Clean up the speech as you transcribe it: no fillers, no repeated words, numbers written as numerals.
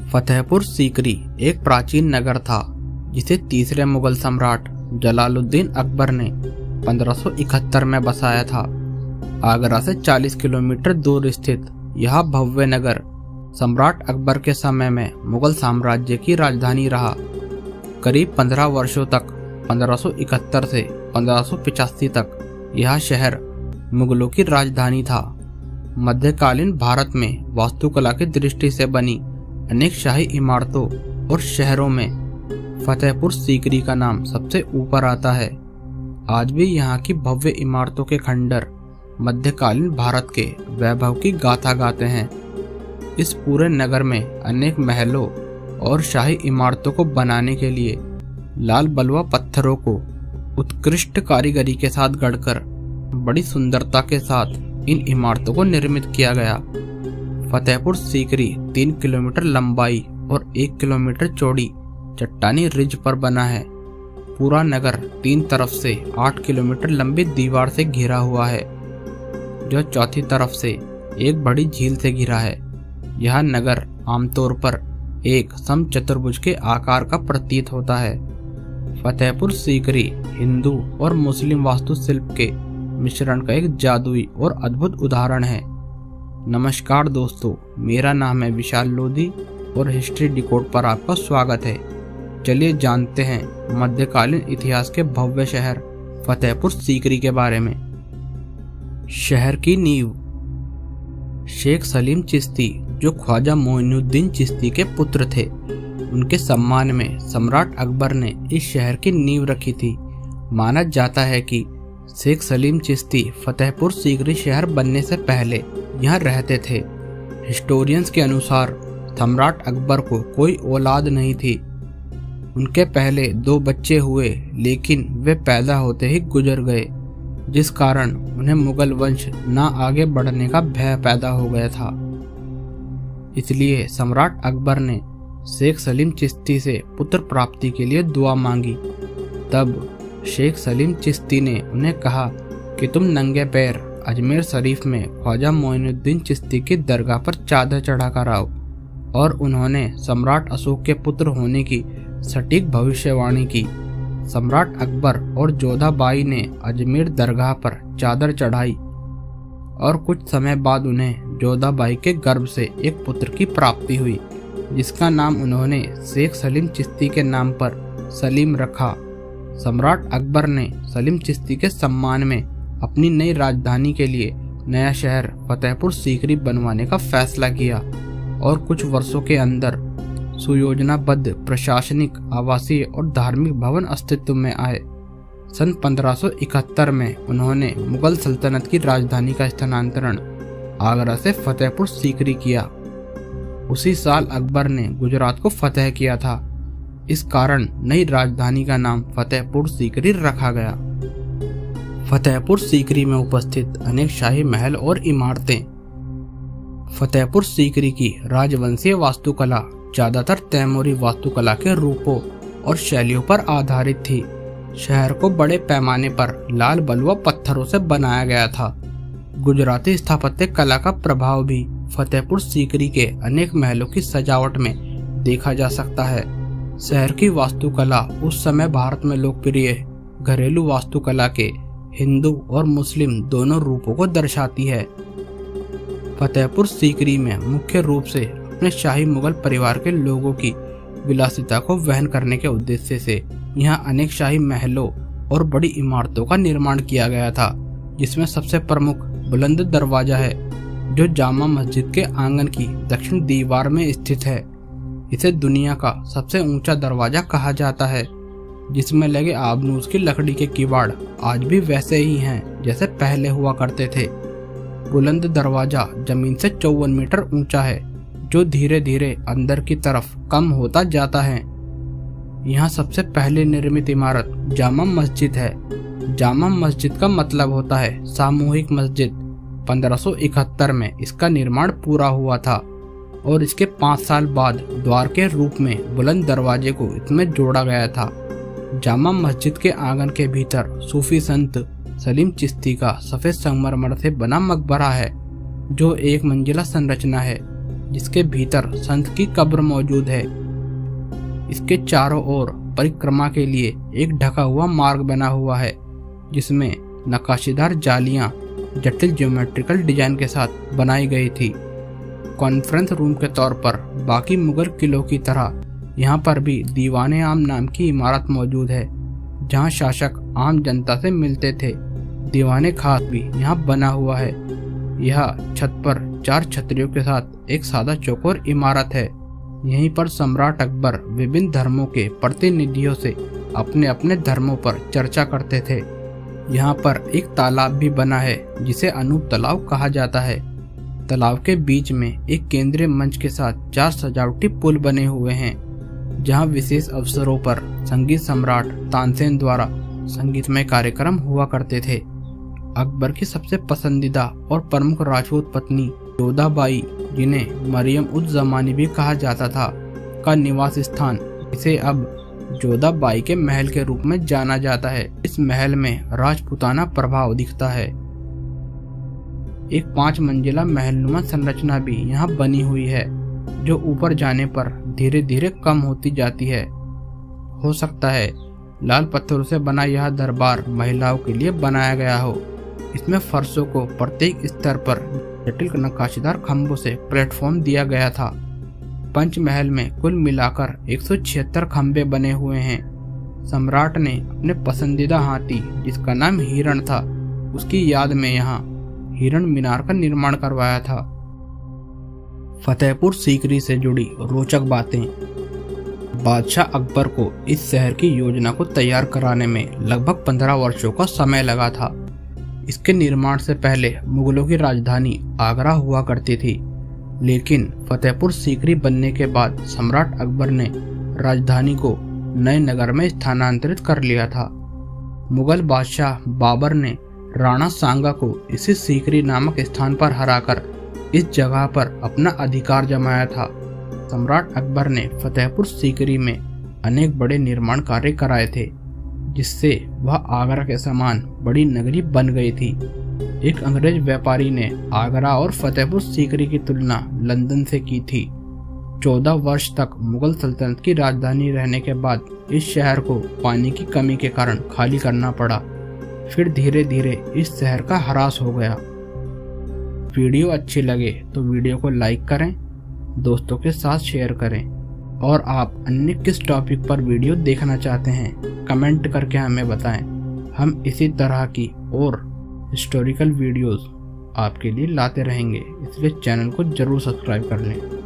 फतेहपुर सीकरी एक प्राचीन नगर था जिसे तीसरे मुगल सम्राट जलालुद्दीन अकबर ने 1571 में बसाया था। आगरा से 40 किलोमीटर दूर स्थित यह भव्य नगर सम्राट अकबर के समय में मुगल साम्राज्य की राजधानी रहा। करीब 15 वर्षों तक 1571 से 1585 तक यह शहर मुगलों की राजधानी था। मध्यकालीन भारत में वास्तुकला की दृष्टि से बनी अनेक शाही इमारतों और शहरों में फतेहपुर सीकरी का नाम सबसे ऊपर आता है। आज भी यहाँ की भव्य इमारतों के खंडर मध्यकालीन भारत के वैभव की गाथा गाते हैं। इस पूरे नगर में अनेक महलों और शाही इमारतों को बनाने के लिए लाल बलुआ पत्थरों को उत्कृष्ट कारीगरी के साथ गढ़कर बड़ी सुंदरता के साथ इन इमारतों को निर्मित किया गया। फतेहपुर सीकरी 3 किलोमीटर लंबाई और 1 किलोमीटर चौड़ी चट्टानी रिज पर बना है। पूरा नगर 3 तरफ से 8 किलोमीटर लंबी दीवार से घिरा हुआ है, जो चौथी तरफ से एक बड़ी झील से घिरा है। यह नगर आमतौर पर एक समचतुर्भुज के आकार का प्रतीत होता है। फतेहपुर सीकरी हिंदू और मुस्लिम वास्तुशिल्प के मिश्रण का एक जादुई और अद्भुत उदाहरण है। नमस्कार दोस्तों, मेरा नाम है विशाल लोधी और हिस्ट्री डिकोड पर आपका स्वागत है। चलिए जानते हैं मध्यकालीन इतिहास के भव्य शहर फतेहपुर सीकरी के बारे में। शहर की नींव शेख सलीम चिश्ती, जो ख्वाजा मोइनुद्दीन चिश्ती के पुत्र थे, उनके सम्मान में सम्राट अकबर ने इस शहर की नींव रखी थी। माना जाता है कि शेख सलीम चिश्ती फतेहपुर सीकरी शहर बनने से पहले यहाँ रहते थे। हिस्टोरियंस के अनुसार सम्राट अकबर को कोई औलाद नहीं थी। उनके पहले 2 बच्चे हुए, लेकिन वे पैदा होते ही गुजर गए, जिस कारण उन्हें मुगल वंश न आगे बढ़ने का भय पैदा हो गया था। इसलिए सम्राट अकबर ने शेख सलीम चिश्ती से पुत्र प्राप्ति के लिए दुआ मांगी। तब शेख सलीम चिश्ती ने उन्हें कहा कि तुम नंगे पैर अजमेर शरीफ में ख्वाजा मोइनुद्दीन चिश्ती की दरगाह पर चादर चढ़ा कर आओ। और उन्होंने सम्राट अशोक के पुत्र होने की सटीक भविष्यवाणी की। सम्राट अकबर और जोधाबाई ने अजमेर दरगाह पर चादर चढ़ाई और कुछ समय बाद उन्हें जोधाबाई के गर्भ से एक पुत्र की प्राप्ति हुई, जिसका नाम उन्होंने शेख सलीम चिश्ती के नाम पर सलीम रखा। सम्राट अकबर ने सलीम चिश्ती के सम्मान में अपनी नई राजधानी के लिए नया शहर फतेहपुर सीकरी बनवाने का फैसला किया और कुछ वर्षों के अंदर सुयोजनाबद्ध प्रशासनिक, आवासीय और धार्मिक भवन अस्तित्व में आए। सन 1571 में उन्होंने मुगल सल्तनत की राजधानी का स्थानांतरण आगरा से फतेहपुर सीकरी किया। उसी साल अकबर ने गुजरात को फतेह किया था। इस कारण नई राजधानी का नाम फतेहपुर सीकरी रखा गया। फतेहपुर सीकरी में उपस्थित अनेक शाही महल और इमारतें। फतेहपुर सीकरी की राजवंशीय वास्तुकला ज्यादातर तैमूरी वास्तुकला के रूपों और शैलियों पर आधारित थी। शहर को बड़े पैमाने पर लाल बलुआ पत्थरों से बनाया गया था। गुजराती स्थापत्य कला का प्रभाव भी फतेहपुर सीकरी के अनेक महलों की सजावट में देखा जा सकता है। शहर की वास्तुकला उस समय भारत में लोकप्रिय घरेलू वास्तुकला के हिंदू और मुस्लिम दोनों रूपों को दर्शाती है। फतेहपुर सीकरी में मुख्य रूप से अपने शाही मुगल परिवार के लोगों की विलासिता को वहन करने के उद्देश्य से यहाँ अनेक शाही महलों और बड़ी इमारतों का निर्माण किया गया था, जिसमें सबसे प्रमुख बुलंद दरवाजा है, जो जामा मस्जिद के आंगन की दक्षिण दीवार में स्थित है। इसे दुनिया का सबसे ऊंचा दरवाजा कहा जाता है, जिसमें लगे आबनूस की लकड़ी के किवाड़ आज भी वैसे ही हैं जैसे पहले हुआ करते थे। बुलंद दरवाजा जमीन से 54 मीटर ऊंचा है, जो धीरे धीरे अंदर की तरफ कम होता जाता है। यहाँ सबसे पहले निर्मित इमारत जामा मस्जिद है। जामा मस्जिद का मतलब होता है सामूहिक मस्जिद। 1571 में इसका निर्माण पूरा हुआ था और इसके 5 साल बाद द्वार के रूप में बुलंद दरवाजे को इसमें जोड़ा गया था। जामा मस्जिद के आंगन के भीतर सूफी संत सलीम चिश्ती का सफेद संगमरमर से बना मकबरा है, जो एक मंजिला संरचना है। जिसके भीतर संत की कब्र मौजूद है। इसके चारों ओर परिक्रमा के लिए एक ढका हुआ मार्ग बना हुआ है, जिसमें नक्काशीदार जालियां जटिल ज्योमेट्रिकल डिजाइन के साथ बनाई गई थी। कॉन्फ्रेंस रूम के तौर पर बाकी मुगल किलों की तरह यहाँ पर भी दीवाने आम नाम की इमारत मौजूद है, जहाँ शासक आम जनता से मिलते थे। दीवाने खास भी यहाँ बना हुआ है। यह छत पर 4 छतरियों के साथ एक सादा चौकोर इमारत है। यहीं पर सम्राट अकबर विभिन्न धर्मों के प्रतिनिधियों से अपने अपने धर्मों पर चर्चा करते थे। यहाँ पर एक तालाब भी बना है, जिसे अनूप तालाब कहा जाता है। तालाब के बीच में एक केंद्रीय मंच के साथ 4 सजावटी पुल बने हुए हैं, जहाँ विशेष अवसरों पर संगीत सम्राट तानसेन द्वारा संगीतमय कार्यक्रम हुआ करते थे। अकबर की सबसे पसंदीदा और प्रमुख राजपूत पत्नी जोधाबाई, जिन्हें मरियम उज जमानी भी कहा जाता था, का निवास स्थान इसे अब जोधाबाई के महल के रूप में जाना जाता है। इस महल में राजपूताना प्रभाव दिखता है। एक 5 मंजिला महलनुमा संरचना भी यहाँ बनी हुई है, जो ऊपर जाने पर धीरे धीरे कम होती जाती है। हो सकता है लाल पत्थरों से बना यह दरबार महिलाओं के लिए बनाया गया हो। इसमें फर्शों को प्रत्येक स्तर पर जटिल नक्काशीदार खंभों से प्लेटफॉर्म दिया गया था। पंचमहल में कुल मिलाकर 176 खंभे बने हुए हैं। सम्राट ने अपने पसंदीदा हाथी, जिसका नाम हिरण था, उसकी याद में यहाँ हिरण मीनार का निर्माण करवाया था। फतेहपुर सीकरी से जुड़ी रोचक बातें। बादशाह अकबर को इस शहर की योजना को तैयार कराने में लगभग 15 वर्षों का समय लगा था। इसके निर्माण से पहले मुगलों की राजधानी आगरा हुआ करती थी, लेकिन फतेहपुर सीकरी बनने के बाद सम्राट अकबर ने राजधानी को नए नगर में स्थानांतरित कर लिया था। मुगल बादशाह बाबर ने राणा सांगा को इसी सीकरी नामक स्थान पर हराकर इस जगह पर अपना अधिकार जमाया था। सम्राट अकबर ने फतेहपुर सीकरी में अनेक बड़े निर्माण कार्य कराए थे, जिससे वह आगरा के समान बड़ी नगरी बन गई थी। एक अंग्रेज व्यापारी ने आगरा और फतेहपुर सीकरी की तुलना लंदन से की थी। 14 वर्ष तक मुगल सल्तनत की राजधानी रहने के बाद इस शहर को पानी की कमी के कारण खाली करना पड़ा। फिर धीरे धीरे इस शहर का ह्रास हो गया। वीडियो अच्छी लगे तो वीडियो को लाइक करें, दोस्तों के साथ शेयर करें, और आप अन्य किस टॉपिक पर वीडियो देखना चाहते हैं कमेंट करके हमें बताएं। हम इसी तरह की और हिस्टोरिकल वीडियोस आपके लिए लाते रहेंगे, इसलिए चैनल को जरूर सब्सक्राइब कर लें।